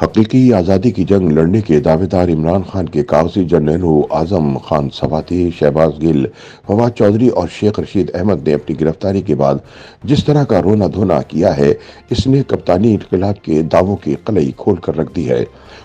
حقیقی آزادی کی جنگ لڑنے کے دعویدار عمران خان کے کاغذی جرنیل اعظم خان سواتی، شہباز گل، فواد چودھری اور شیخ رشید احمد نے اپنی گرفتاری کے بعد جس طرح کا رونا دھونا کیا ہے، اس نے کپتانی انقلاب کے دعووں کی قلعی کھول کر رکھ دی ہے۔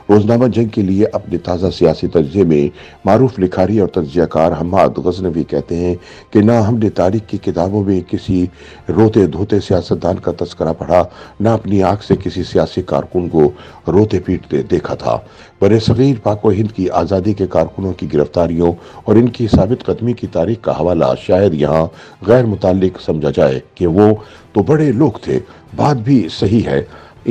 روزنامہ جنگ کے لیے اپنے تازہ سیاسی تجزیے میں معروف لکھاری اور تجزیہ کار حماد غزنوی کہتے ہیں کہ نہ ہم نے تاریخ کی کتابوں میں کسی روتے دھوتے سیاستدان کا تذکرہ پڑھا، نہ اپنی آنکھ سے کسی سیاسی کارکن کو روتے پیٹتے دیکھا تھا۔ برصغیر پاک و ہند کی آزادی کے کارکنوں کی گرفتاریوں اور ان کی ثابت قدمی کی تاریخ کا حوالہ شاید یہاں غیر متعلق سمجھا جائے کہ وہ تو بڑے لوگ تھے۔ بات بھی صحیح ہے،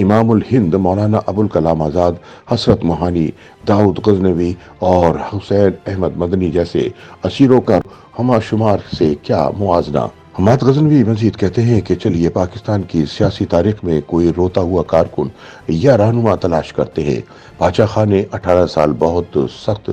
امام الہند مولانا ابوالکلام آزاد، حسرت موہانی، داؤد غزنوی اور حسین احمد مدنی جیسے اسیروں کا ہمہ شمار سے کیا موازنہ۔ حماد غزنوی مزید کہتے ہیں کہ چلیے پاکستان کی سیاسی تاریخ میں کوئی روتا ہوا کارکن یا رہنما تلاش کرتے ہیں۔ باچا خان نے 18 سال بہت سخت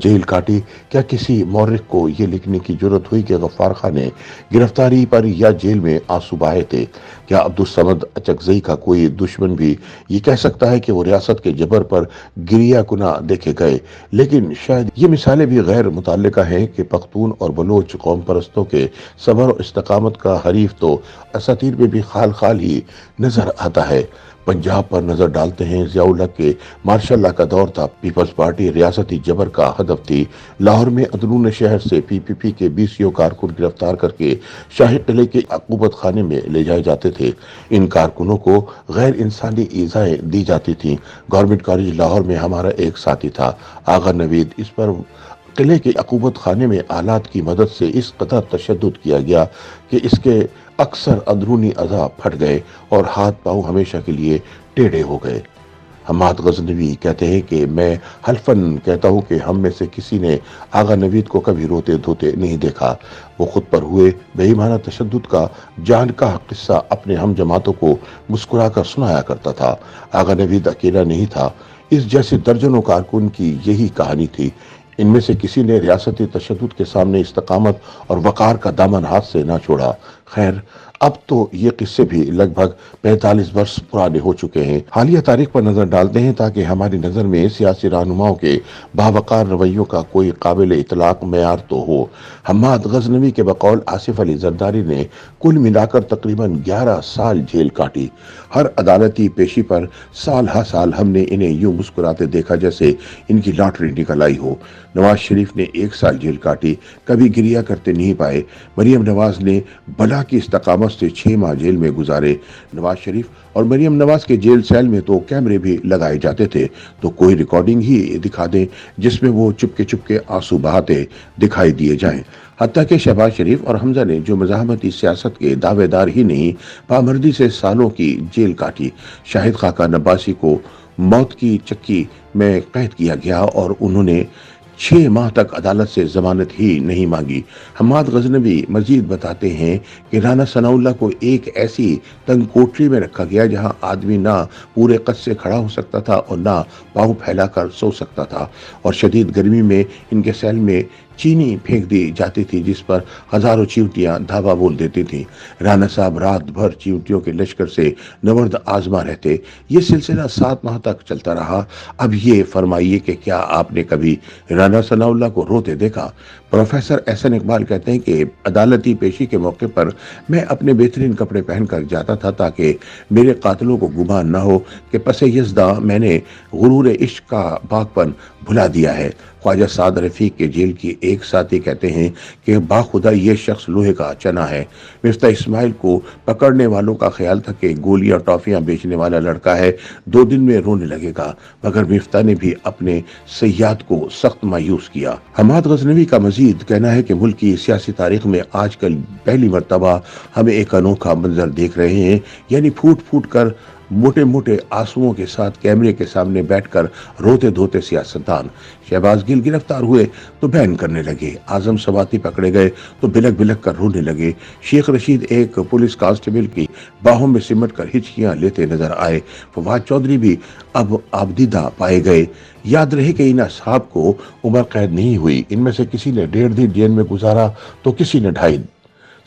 جیل کاٹی۔ کیا کسی مورخ کو یہ لکھنے کی جرت ہوئی کہ غفار خان نے گرفتاری پر یا جیل میں آنسو بہائے تھے؟ کیا عبدالصمد اچکزئی کا کوئی دشمن بھی یہ کہہ سکتا ہے کہ وہ ریاست کے جبر پر گریہ کنا دیکھے گئے؟ لیکن شاید یہ مثالیں بھی غیر متعلقہ ہیں کہ پختون اور بلوچ قوم پرستوں کے صبر و استقامت کا حریف تو اساطیر میں بھی خال خال ہی نظر آتا ہے۔ پنجاب پر نظر ڈالتے ہیں، ضیاء الحق کے مارشل لا کا دور تھا، پیپلز پارٹی ریاستی جبر کا ہدف تھی۔ لاہور میں اندرون شہر سے پی پی پی کے 20 کارکن گرفتار کر کے شاہی قلعے کے عقوبت خانے میں لے جائے جاتے تھے۔ ان کارکنوں کو غیر انسانی ایذائیں دی جاتی تھیں۔ گورنمنٹ کالج لاہور میں ہمارا ایک ساتھی تھا آغا نوید، اس پر قلعے کے عقوبت خانے میں آلات کی مدد سے اس قدر تشدد کیا گیا کہ اس کے اکثر اندرونی اعضاء پھٹ گئے اور ہاتھ پاؤں ہمیشہ کے لیے ٹیڑھے ہو گئے۔ حماد غزنوی کہتے ہیں کہ میں حلفاً کہتا ہوں کہ ہم میں سے کسی نے آغا نوید کو کبھی روتے دھوتے نہیں دیکھا۔ وہ خود پر ہوئے بے ایمانہ تشدد کا جان کا قصہ اپنے ہم جماعتوں کو مسکرا کر سنایا کرتا تھا۔ آغا نوید اکیلا نہیں تھا، اس جیسے درجنوں کارکن کی یہی کہانی تھی۔ ان میں سے کسی نے ریاستی تشدد کے سامنے استقامت اور وقار کا دامن ہاتھ سے نہ چھوڑا۔ خیر، اب تو یہ قصے بھی لگ بھگ 45 برس پرانے ہو چکے ہیں۔ حالیہ تاریخ پر نظر ڈالتے ہیں تاکہ ہماری نظر میں سیاسی رہنماؤں کے باوقار رویوں کا کوئی قابل اطلاق معیار تو ہو۔ حماد غزنوی کے بقول آصف علی زرداری نے کل ملا کر تقریباً 11 سال جیل کاٹی۔ ہر عدالتی پیشی پر سال ہر سال ہم نے انہیں یوں مسکراتے دیکھا جیسے ان کی لاٹری نکل آئی ہو۔ نواز شریف نے 1 سال جیل کاٹی، کبھی گریہ کرتے نہیں پائے۔ مریم نواز نے بلا کی استقامت سے 6 ماہ جیل میں گزارے۔ نواز شریف اور مریم نواز کے جیل سیل میں تو کیمرے بھی لگائے جاتے تھے، تو کوئی ریکارڈنگ ہی دکھا دیں جس میں وہ چپکے آنسو بہاتے دکھائی دیے جائیں۔ حتیٰ کہ شہباز شریف اور حمزہ نے جو مزاحمتی سیاست کے دعوے دار ہی نہیں، پامردی سے سالوں کی جیل کاٹی۔ شاہد خاقان عباسی کو موت کی چکی میں قید کیا گیا اور انہوں نے 6 ماہ تک عدالت سے ضمانت ہی نہیں مانگی۔ حماد غزنوی مزید بتاتے ہیں کہ رانا ثناء اللہ کو ایک ایسی تنگ کوٹری میں رکھا گیا جہاں آدمی نہ پورے قد سے کھڑا ہو سکتا تھا اور نہ پاؤں پھیلا کر سو سکتا تھا، اور شدید گرمی میں ان کے سیل میں چینی پھینک دی جاتی تھی جس پر ہزاروں چیونٹیاں دھاوا بول دیتی تھیں۔ رانا صاحب رات بھر چیونٹیوں کے لشکر سے نبرد آزما رہتے۔ یہ سلسلہ 7 ماہ تک چلتا رہا۔ اب یہ فرمائیے کہ کیا آپ نے کبھی رانا ثناء اللہ کو روتے دیکھا؟ پروفیسر احسن اقبال کہتے ہیں کہ عدالتی پیشی کے موقع پر میں اپنے بہترین کپڑے پہن کر جاتا تھا تاکہ میرے قاتلوں کو گمان نہ ہو کہ پس یزداں میں نے غرور عشق کا باغپن بھلا دیا ہے۔ خواجہ سعد رفیق کے جیل کی ایک ساتھی کہتے ہیں کہ باخدا یہ شخص لوہے کا چنا ہے۔ مفتاح اسماعیل کو پکڑنے والوں کا خیال تھا کہ گولیاں ٹافیاں بیچنے والا لڑکا ہے، 2 دن میں رونے لگے گا، مگر مفتاح نے بھی اپنے صیاد کو سخت مایوس کیا۔ حماد غزنوی کا مزید کہنا ہے کہ ملک کی سیاسی تاریخ میں آج کل پہلی مرتبہ ہم ایک انوکھا منظر دیکھ رہے ہیں، یعنی پھوٹ پھوٹ کر موٹے موٹے آنسوؤں کے ساتھ کیمرے کے سامنے بیٹھ کر روتے دھوتے سیاستدان۔ شہباز گل گرفتار ہوئے تو بین کرنے لگے، اعظم سواتی پکڑے گئے تو بلک بلک کر رونے لگے، شیخ رشید ایک پولیس کانسٹیبل کی باہوں میں سمٹ کر ہچکیاں لیتے نظر آئے، فواد چودھری بھی اب آبدیدہ پائے گئے۔ یاد رہے کہ ان اصحاب کو عمر قید نہیں ہوئی، ان میں سے کسی نے 1.5 دن جیل میں گزارا تو کسی نے 2.5۔